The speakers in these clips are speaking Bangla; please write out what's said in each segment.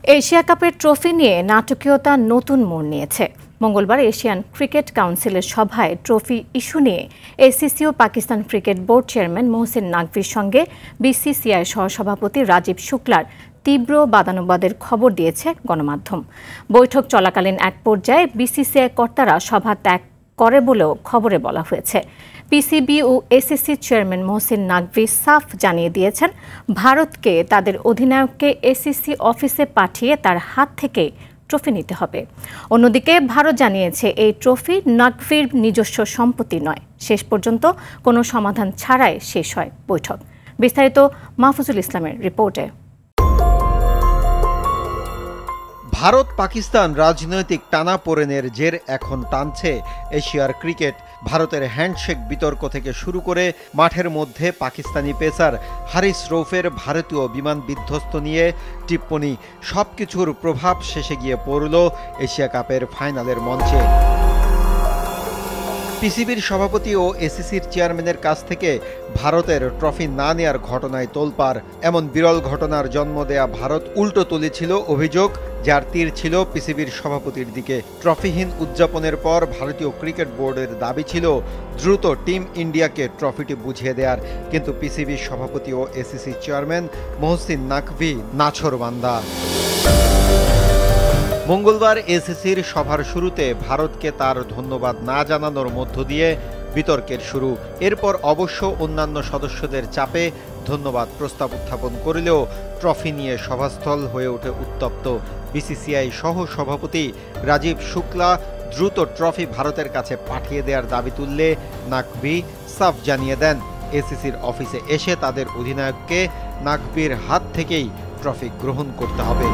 এশিয়া কাপের ট্রফি নিয়ে নাটকীয়তা নতুন মোড় নিয়েছে। মঙ্গলবার এশিয়ান ক্রিকেট কাউন্সিলের সভায় ট্রফি ইস্যু নিয়ে এসিসি ও Pakistan cricket board chairman Mohsin নাকভির সঙ্গে বিসিসিআই সহসভাপতি রাজীব শুক্লার তীব্র বাদানুবাদের খবর দিয়েছে গণমাধ্যম। বৈঠক চলাকালীন এক পর্যায়ে বিসিসিআই কর্তারা সভা ত্যাগ করে বলেও খবরে বলা হয়েছে। পিসিবি ও এসিসি চেয়ারম্যান মোহসিন নাকভি সাফ জানিয়ে দিয়েছেন, ভারতকে তাদের অধিনায়ককে এসিসি অফিসে পাঠিয়ে তার হাত থেকে ট্রফি নিতে হবে। অন্যদিকে ভারত জানিয়েছে এই ট্রফি নাকভির নিজস্ব সম্পত্তি নয়। শেষ পর্যন্ত কোনো সমাধান ছাড়াই শেষ হয় বৈঠক। বিস্তারিত মাহফুজুল ইসলামের রিপোর্টে। ভারত পাকিস্তান রাজনৈতিক টানাপোড়েনের জের এখন টানছে এশিয়ার ক্রিকেট। ভারতের হ্যান্ডশেক বিতর্ক থেকে শুরু করে মাঠের মধ্যে পাকিস্তানি পেসার হারিস রৌফের ভারতীয় বিমান বিধ্বস্ত নিয়ে টিপ্পনি, সবকিছুর প্রভাব শেষে গিয়ে পড়ল এশিয়া কাপের ফাইনালের মঞ্চে। পিসিবির সভাপতি ও এসিসির চেয়ারম্যানের কাছ থেকে ভারতের ট্রফি না নেয়ার ঘটনায় তোলপাড়। এমন বিরল ঘটনার জন্ম দেয়া ভারত উল্টো তুলেছিল অভিযোগ, যার তীর ছিল পিসিবির সভাপতির দিকে। ট্রফিহীন উদযাপনের পর ভারতীয় ক্রিকেট বোর্ডের দাবি ছিল দ্রুত টিম ইন্ডিয়াকে ট্রফিটি বুঝিয়ে দেওয়ার, কিন্তু পিসিবির সভাপতি ও এসিসি চেয়ারম্যান মোহসিন নাকভি নাছোড়বান্দা। মঙ্গলবার এসিসির সভার শুরুতে ভারতকে তার ধন্যবাদ না জানানোর মধ্য দিয়ে বিতর্কের শুরু। এরপর অবশ্য অন্যান্য সদস্যদের চাপে ধন্যবাদ প্রস্তাব উত্থাপন করলেও ট্রফি নিয়ে সভাস্থল হয়ে ওঠে উত্তপ্ত। বিসিসিআই সহ সভাপতি রাজীব শুক্লা দ্রুত ট্রফি ভারতের কাছে পাঠিয়ে দেওয়ার দাবি তুললে নাকভি সাফ জানিয়ে দেন, এসিসির অফিসে এসে তাদের অধিনায়ককে নাকভির হাত থেকেই ট্রফি গ্রহণ করতে হবে।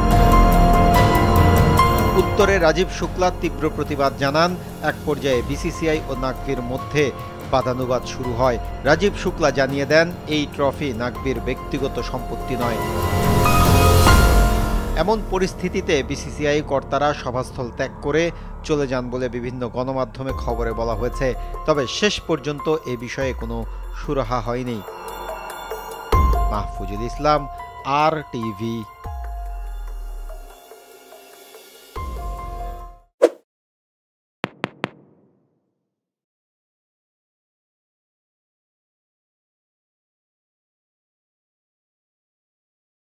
উত্তরে রাজীব শুক্লা তীব্র প্রতিবাদ জানান। এক পর্যায়ে বিসিসিআই ও নাকভির মধ্যে বাদানুবাদ শুরু হয়। রাজীব শুক্লা জানিয়ে দেন, এই ট্রফি নাকভির ব্যক্তিগত সম্পত্তি নয়। এমন পরিস্থিতিতে বিসিসিআই কর্তারা সভাস্থল ত্যাগ করে চলে যান বলে বিভিন্ন গণমাধ্যমে খবরে বলা হয়েছে। তবে শেষ পর্যন্ত এ বিষয়ে কোনো সুরাহা হয়নি। মাহফুজুল ইসলাম, RTV।